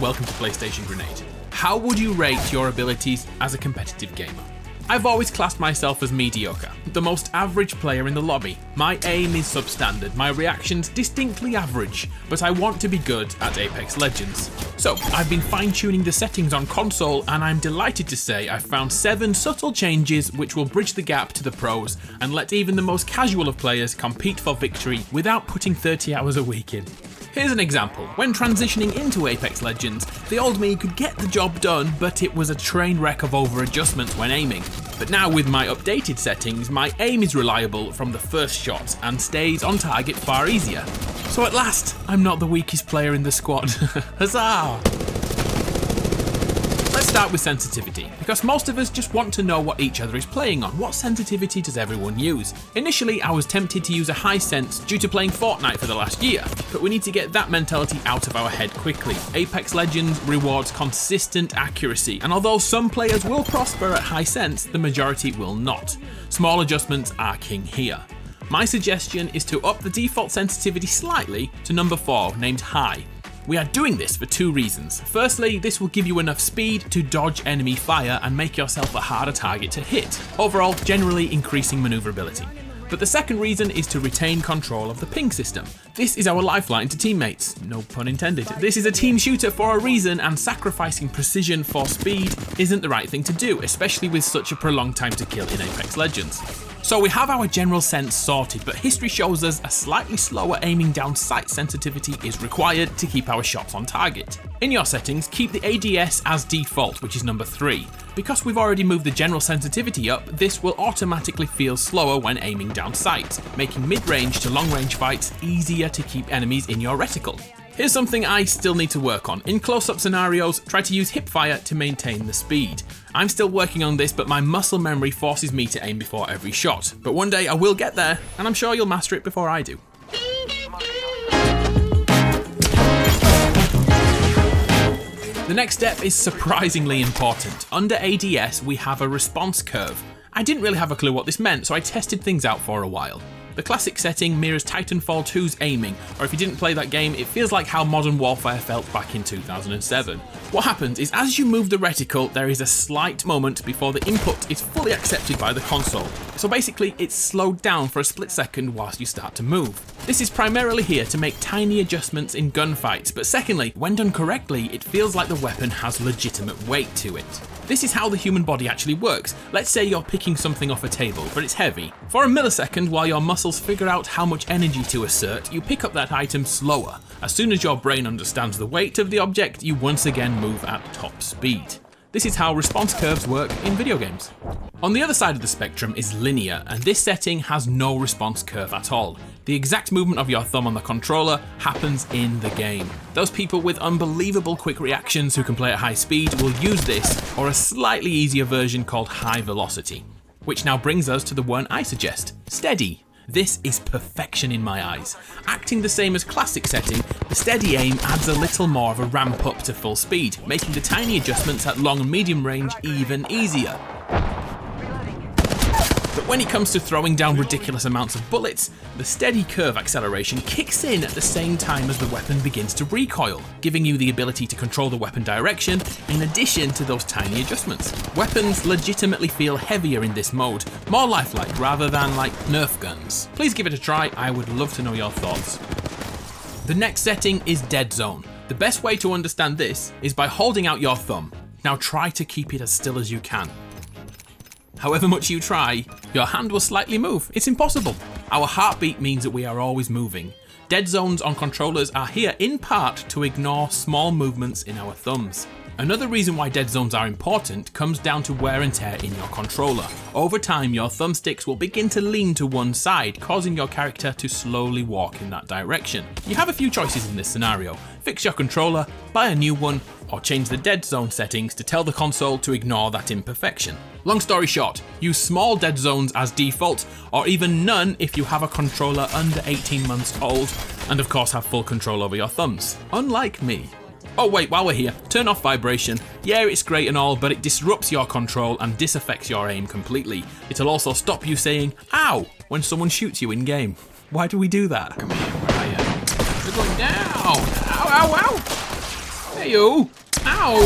welcome to PlayStation Grenade. How would you rate your abilities as a competitive gamer? I've always classed myself as mediocre, the most average player in the lobby. My aim is substandard, my reactions distinctly average, but I want to be good at Apex Legends. So, I've been fine-tuning the settings on console, and I'm delighted to say I've found 7 subtle changes which will bridge the gap to the pros and let even the most casual of players compete for victory without putting 30 hours a week in. Here's an example. When transitioning into Apex Legends, the old me could get the job done, but it was a train wreck of over-adjustments when aiming. But now with my updated settings, my aim is reliable from the first shot and stays on target far easier. So at last, I'm not the weakest player in the squad. Huzzah! Let's start with sensitivity, because most of us just want to know what each other is playing on. What sensitivity does everyone use? Initially, I was tempted to use a high sense due to playing Fortnite for the last year, but we need to get that mentality out of our head quickly. Apex Legends rewards consistent accuracy, and although some players will prosper at high sense, the majority will not. Small adjustments are king here. My suggestion is to up the default sensitivity slightly to number 4, named High. We are doing this for 2 reasons. Firstly, this will give you enough speed to dodge enemy fire and make yourself a harder target to hit, overall generally increasing maneuverability. But the second reason is to retain control of the ping system. This is our lifeline to teammates, no pun intended. This is a team shooter for a reason, and sacrificing precision for speed isn't the right thing to do, especially with such a prolonged time to kill in Apex Legends. So we have our general sense sorted, but history shows us a slightly slower aiming down sight sensitivity is required to keep our shots on target. In your settings, keep the ADS as default, which is number 3. Because we've already moved the general sensitivity up, this will automatically feel slower when aiming down sight, making mid-range to long-range fights easier to keep enemies in your reticle. Here's something I still need to work on. In close-up scenarios, try to use hipfire to maintain the speed. I'm still working on this, but my muscle memory forces me to aim before every shot. But one day I will get there, and I'm sure you'll master it before I do. The next step is surprisingly important. Under ADS, we have a response curve. I didn't really have a clue what this meant, so I tested things out for a while. The classic setting mirrors Titanfall 2's aiming, or if you didn't play that game, it feels like how Modern Warfare felt back in 2007. What happens is as you move the reticle, there is a slight moment before the input is fully accepted by the console. So basically, it's slowed down for a split second whilst you start to move. This is primarily here to make tiny adjustments in gunfights, but secondly, when done correctly, it feels like the weapon has legitimate weight to it. This is how the human body actually works. Let's say you're picking something off a table, but it's heavy. For a millisecond, while your muscles figure out how much energy to assert, you pick up that item slower. As soon as your brain understands the weight of the object, you once again move at top speed. This is how response curves work in video games. On the other side of the spectrum is linear, and this setting has no response curve at all. The exact movement of your thumb on the controller happens in the game. Those people with unbelievable quick reactions who can play at high speed will use this, or a slightly easier version called high velocity. Which now brings us to the one I suggest, steady. This is perfection in my eyes. Acting the same as classic setting, the steady aim adds a little more of a ramp up to full speed, making the tiny adjustments at long and medium range even easier. But when it comes to throwing down ridiculous amounts of bullets, the steady curve acceleration kicks in at the same time as the weapon begins to recoil, giving you the ability to control the weapon direction in addition to those tiny adjustments. Weapons legitimately feel heavier in this mode, more lifelike rather than like Nerf guns. Please give it a try, I would love to know your thoughts. The next setting is Deadzone. The best way to understand this is by holding out your thumb. Now try to keep it as still as you can. However much you try, your hand will slightly move. It's impossible. Our heartbeat means that we are always moving. Dead zones on controllers are here in part to ignore small movements in our thumbs. Another reason why dead zones are important comes down to wear and tear in your controller. Over time, your thumbsticks will begin to lean to one side, causing your character to slowly walk in that direction. You have a few choices in this scenario. Fix your controller, buy a new one, or change the dead zone settings to tell the console to ignore that imperfection. Long story short, use small dead zones as default, or even none if you have a controller under 18 months old, and of course have full control over your thumbs, unlike me. Oh wait, while we're here, turn off vibration. Yeah, it's great and all, but it disrupts your control and disaffects your aim completely. It'll also stop you saying, ow, when someone shoots you in game. Why do we do that? Come here, where are you? You're going down! Ow, ow, ow! Heyo! Ow!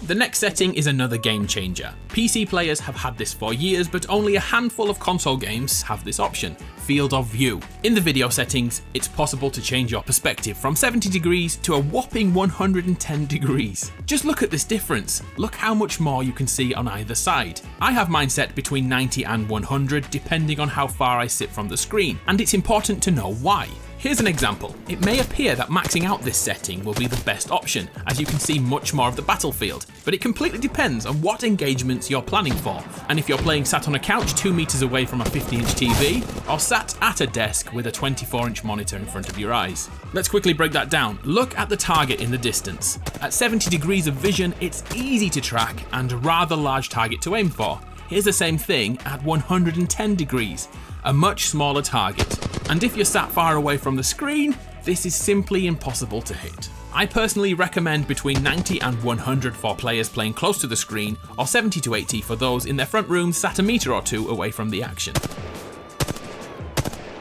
The next setting is another game changer. PC players have had this for years, but only a handful of console games have this option, field of view. In the video settings, it's possible to change your perspective from 70 degrees to a whopping 110 degrees. Just look at this difference. Look how much more you can see on either side. I have mine set between 90 and 100 depending on how far I sit from the screen, and it's important to know why. Here's an example. It may appear that maxing out this setting will be the best option, as you can see much more of the battlefield, but it completely depends on what engagements you're planning for, and if you're playing sat on a couch 2 meters away from a 50-inch TV, or sat at a desk with a 24-inch monitor in front of your eyes. Let's quickly break that down. Look at the target in the distance. At 70 degrees of vision, it's easy to track and a rather large target to aim for. Here's the same thing at 110 degrees, a much smaller target. And if you're sat far away from the screen, this is simply impossible to hit. I personally recommend between 90 and 100 for players playing close to the screen, or 70 to 80 for those in their front rooms sat a meter or two away from the action.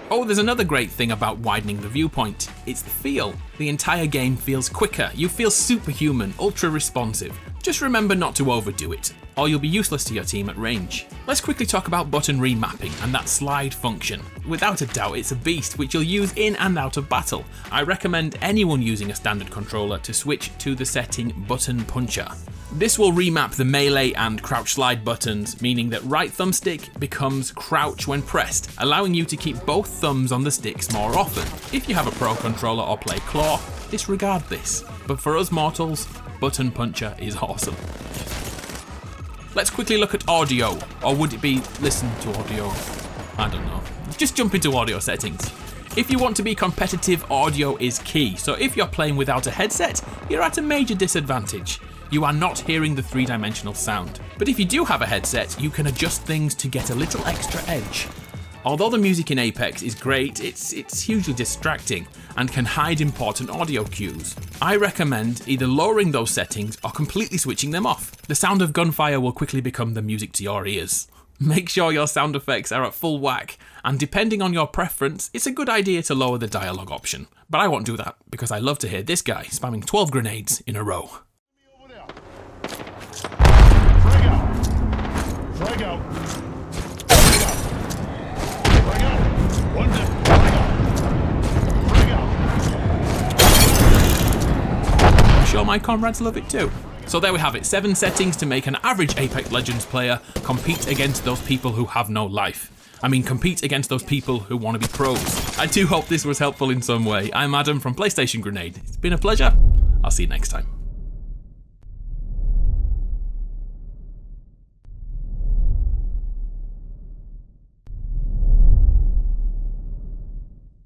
Oh, there's another great thing about widening the viewpoint. It's the feel. The entire game feels quicker. You feel superhuman, ultra responsive. Just remember not to overdo it, or you'll be useless to your team at range. Let's quickly talk about button remapping and that slide function. Without a doubt, it's a beast which you'll use in and out of battle. I recommend anyone using a standard controller to switch to the setting button puncher. This will remap the melee and crouch slide buttons, meaning that right thumbstick becomes crouch when pressed, allowing you to keep both thumbs on the sticks more often. If you have a pro controller or play claw, disregard this. But for us mortals, button puncher is awesome. Let's quickly look at audio, or would it be listen to audio? I don't know. Just jump into audio settings. If you want to be competitive, audio is key, so if you're playing without a headset, you're at a major disadvantage. You are not hearing the three-dimensional sound. But if you do have a headset, you can adjust things to get a little extra edge. Although the music in Apex is great, it's hugely distracting and can hide important audio cues. I recommend either lowering those settings or completely switching them off. The sound of gunfire will quickly become the music to your ears. Make sure your sound effects are at full whack, and depending on your preference, it's a good idea to lower the dialogue option. But I won't do that, because I love to hear this guy spamming 12 grenades in a row. Frag out. I'm sure my comrades love it too. So there we have it, 7 settings to make an average Apex Legends player compete against those people who have no life. I mean, compete against those people who want to be pros. I do hope this was helpful in some way. I'm Adam from PlayStation Grenade. It's been a pleasure. I'll see you next time.